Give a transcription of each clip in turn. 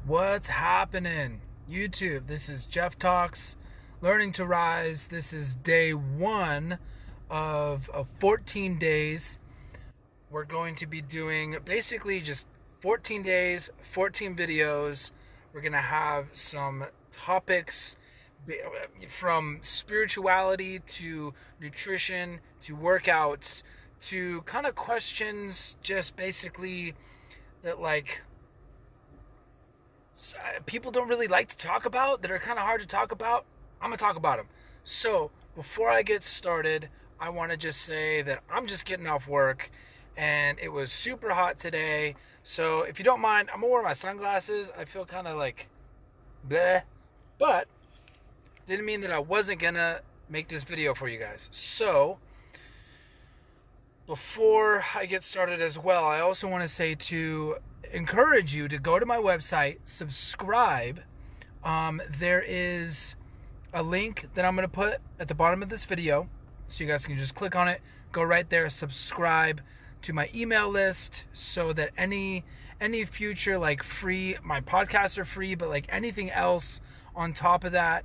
What's happening? YouTube, this is Jeff Talks, Learning to Rise. This is day one of 14 days. We're going to be doing basically just 14 days, 14 videos. We're going to have some topics from spirituality to nutrition to workouts to kind of questions, just basically that people don't really like to talk about, that are kind of hard to talk about. I'm going to talk about them. So before I get started, I want to just say that I'm just getting off work and it was super hot today. So if you don't mind, I'm going to wear my sunglasses. I feel kind of like bleh, but didn't mean that I wasn't going to make this video for you guys. So before I get started as well, I also want to say to encourage you to go to my website, subscribe. There is a link that I'm going to put at the bottom of this video, so you guys can just click on it, go right there, subscribe to my email list, so that any future free, my podcasts are free, but anything else on top of that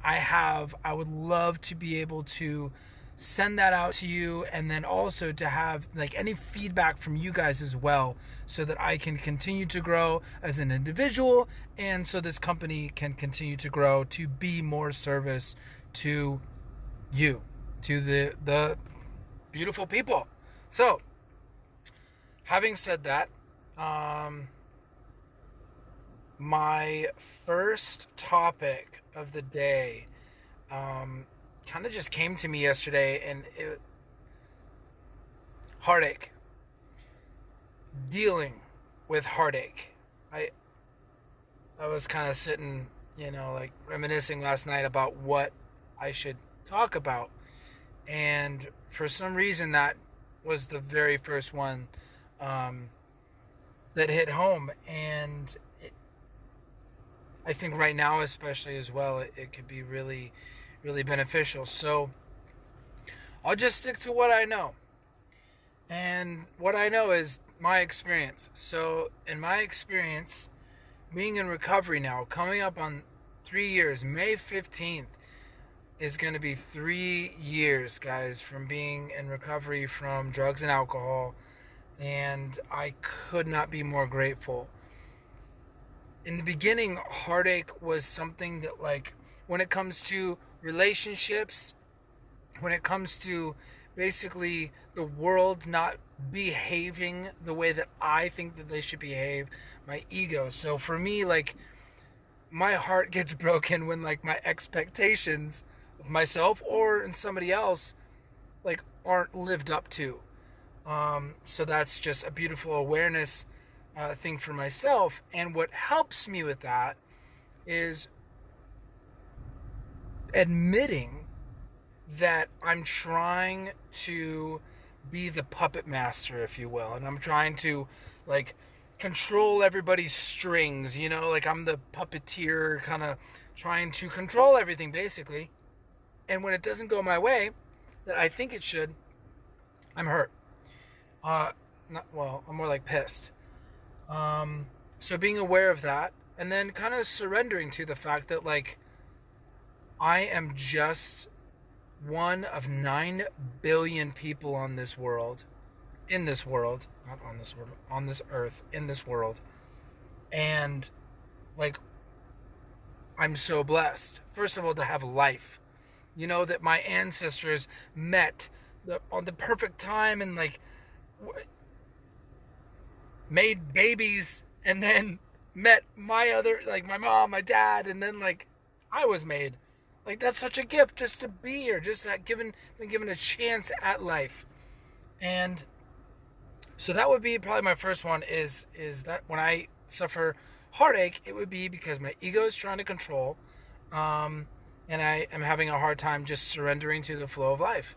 I would love to be able to send that out to you, and then also to have any feedback from you guys as well, so that I can continue to grow as an individual, and so this company can continue to grow to be more service to you, to the beautiful people. So having said that, my first topic of the day kind of just came to me yesterday, and heartache. Dealing with heartache. I was kind of sitting, reminiscing last night about what I should talk about, and for some reason that was the very first one that hit home, and I think right now especially as well, it could be really beneficial. So I'll just stick to what I know. And what I know is my experience. So in my experience, being in recovery now, coming up on 3 years, May 15th is going to be 3 years, guys, from being in recovery from drugs and alcohol. And I could not be more grateful. In the beginning, heartache was something that, when it comes to relationships, when it comes to basically the world not behaving the way that I think that they should behave, my ego. So for me, my heart gets broken when my expectations of myself or in somebody else aren't lived up to. So that's just a beautiful awareness thing for myself. And what helps me with that is admitting that I'm trying to be the puppet master, if you will, and I'm trying to control everybody's strings, I'm the puppeteer, kind of trying to control everything basically. And when it doesn't go my way that I think it should, I'm hurt. I'm more pissed. So being aware of that, and then kind of surrendering to the fact that I am just one of 9 billion people on this world, not on this world, on this earth, in this world. And I'm so blessed, first of all, to have life, that my ancestors met on the perfect time, and made babies, and then met my other, my mom, my dad, and then I was made. That's such a gift, just to be here, just been given a chance at life. And so that would be probably my first one, is that when I suffer heartache, it would be because my ego is trying to control, and I am having a hard time just surrendering to the flow of life,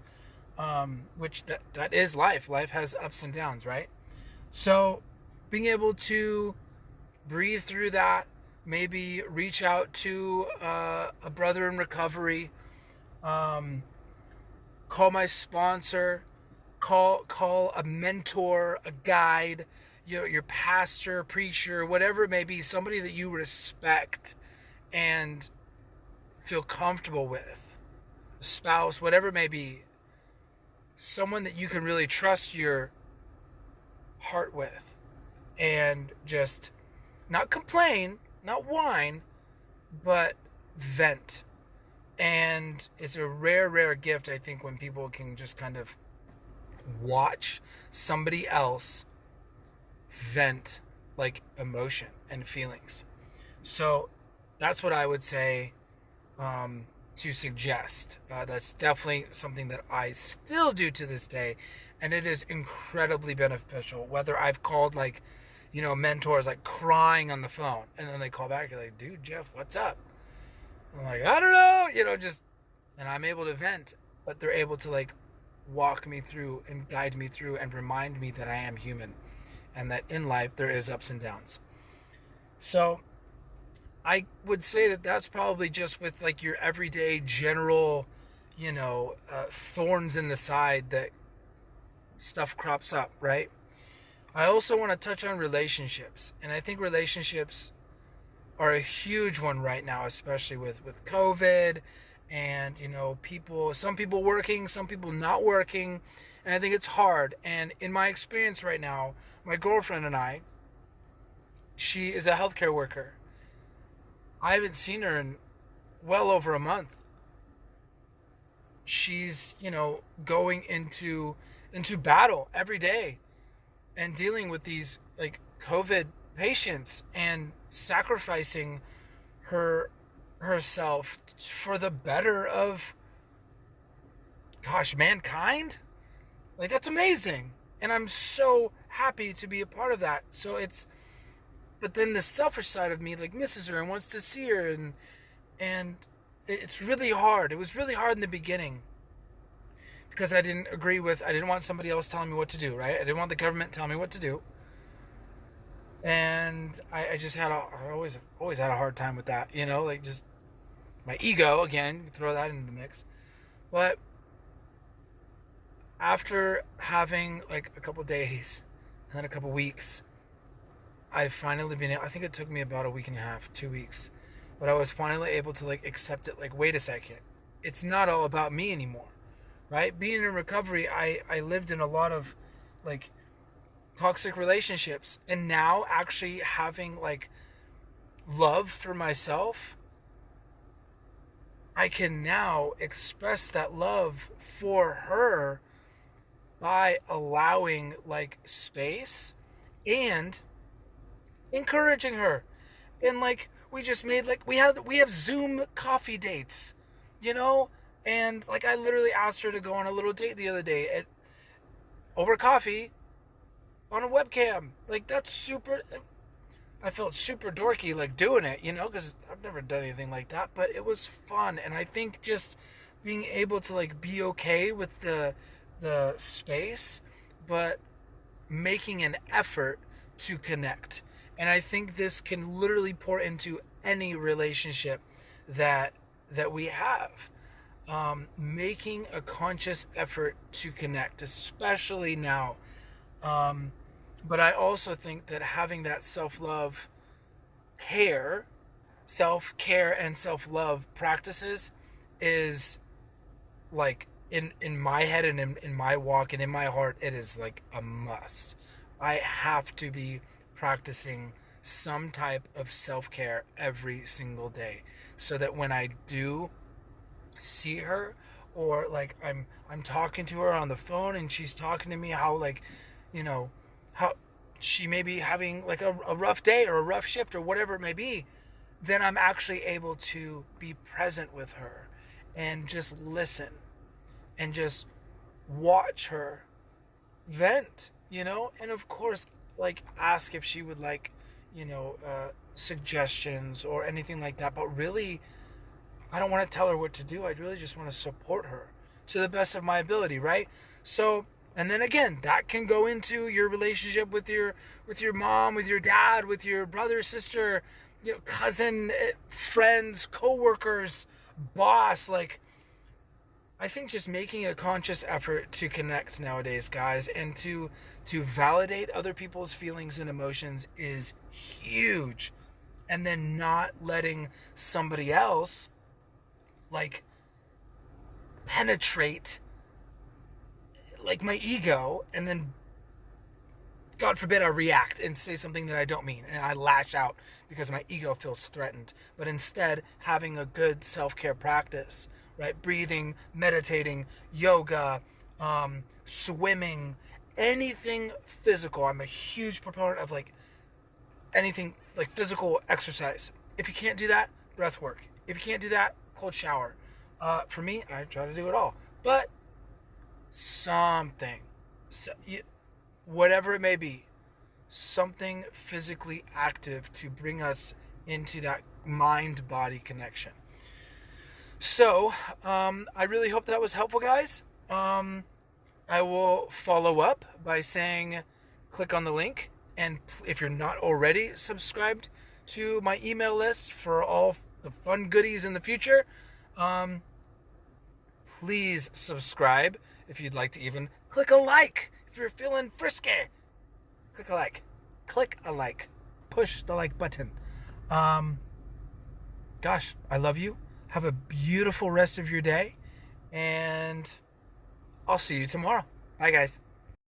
which that is life. Life has ups and downs, right? So being able to breathe through that, maybe reach out to a brother in recovery, call my sponsor, call a mentor, a guide, your pastor, preacher, whatever it may be, somebody that you respect and feel comfortable with, a spouse, whatever it may be, someone that you can really trust your heart with, and just not complain, not whine, but vent. And it's a rare, rare gift, I think, when people can just kind of watch somebody else vent like emotion and feelings. So that's what I would say, to suggest. That's definitely something that I still do to this day, and it is incredibly beneficial. Whether I've called like, mentors like crying on the phone, and then they call back, you're like, dude, Jeff, what's up? I'm like, I don't know, just, and I'm able to vent, but they're able to like walk me through and guide me through and remind me that I am human and that in life there is ups and downs. So I would say that that's probably just with like your everyday general, thorns in the side that stuff crops up, right? I also want to touch on relationships. And I think relationships are a huge one right now, especially with COVID and, some people working, some people not working. And I think it's hard. And in my experience right now, my girlfriend and I, she is a healthcare worker. I haven't seen her in well over a month. She's, going into battle every day and dealing with these like COVID patients and sacrificing herself for the better of, mankind. Like, that's amazing. And I'm so happy to be a part of that. But then the selfish side of me like misses her and wants to see her, and it's really hard. It was really hard in the beginning because I didn't want somebody else telling me what to do, right? I didn't want the government telling me what to do. And I always had a hard time with that, like just my ego, again, throw that into the mix. But after having like a couple days and then a couple weeks, I've finally I think it took me about a week and a half, 2 weeks, but I was finally able to like accept it. Like, wait a second, it's not all about me anymore, right? Being in recovery, I lived in a lot of like toxic relationships, and now actually having like love for myself, I can now express that love for her by allowing like space and encouraging her. And like we just made like we have Zoom coffee dates, and like I literally asked her to go on a little date the other day over coffee on a webcam. Like, that's super, I felt super dorky like doing it, because I've never done anything like that, but it was fun. And I think just being able to like be okay with the space, but making an effort to connect. And I think this can literally pour into any relationship that we have. Making a conscious effort to connect, especially now. But I also think that having that self-care and self-love practices is like in my head and in my walk and in my heart, it is like a must. I have to be practicing some type of self-care every single day, so that when I do see her, or like I'm talking to her on the phone and she's talking to me how like, how she may be having like a rough day or a rough shift or whatever it may be, then I'm actually able to be present with her and just listen and just watch her vent, and of course like ask if she would like, suggestions or anything like that. But really, I don't want to tell her what to do. I really just want to support her to the best of my ability, right? So, and then again, that can go into your relationship with your mom, with your dad, with your brother, sister, cousin, friends, coworkers, boss. Like, I think just making a conscious effort to connect nowadays, guys, and to to validate other people's feelings and emotions is huge. And then not letting somebody else like penetrate like my ego, and then God forbid I react and say something that I don't mean and I lash out because my ego feels threatened. But instead having a good self-care practice, right? Breathing, meditating, yoga, swimming, anything physical. I'm a huge proponent of like anything like physical exercise. If you can't do that, breath work. If you can't do that, cold shower. For me, I try to do it all. But something, whatever it may be, something physically active to bring us into that mind-body connection. So, I really hope that was helpful, guys. I will follow up by saying, click on the link. And if you're not already subscribed to my email list for all the fun goodies in the future, please subscribe. If you'd like to even click a like. If you're feeling frisky, click a like. Click a like. Push the like button. Gosh, I love you. Have a beautiful rest of your day. And I'll see you tomorrow. Bye, guys.